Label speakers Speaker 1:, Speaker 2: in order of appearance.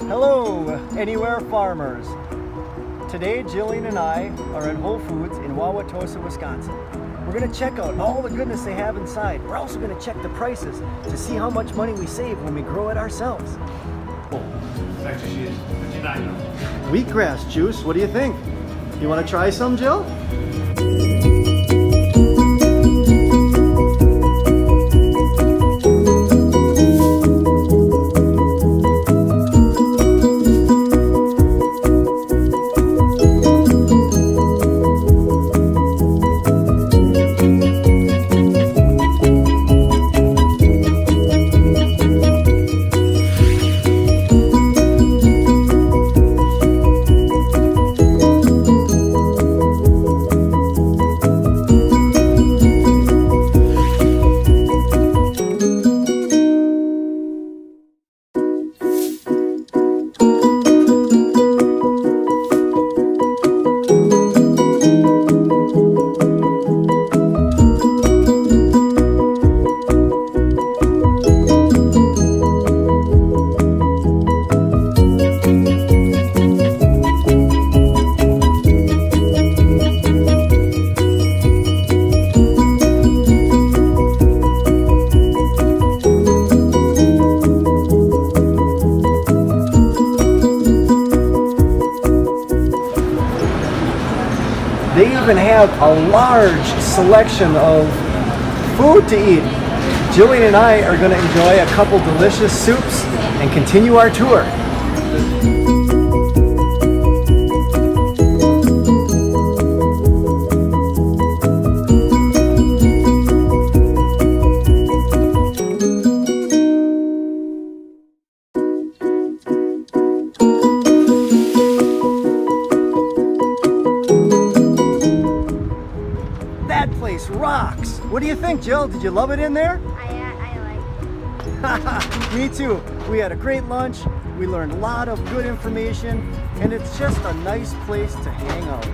Speaker 1: Hello, Anywhere Farmers. Today, Jillian and I are at Whole Foods in Wauwatosa, Wisconsin. We're going to check out all the goodness they have inside. We're also going to check the prices to see how much money we save when we grow it ourselves. Wheatgrass juice, what do you think? You want to try some, Jill? They even have a large selection of food to eat. Jillian and I are going to enjoy a couple delicious soups and continue our tour. That place rocks! What do you think, Jill? Did you love it in there?
Speaker 2: I like it.
Speaker 1: Me too. We had a great lunch, we learned a lot of good information, and it's just a nice place to hang out.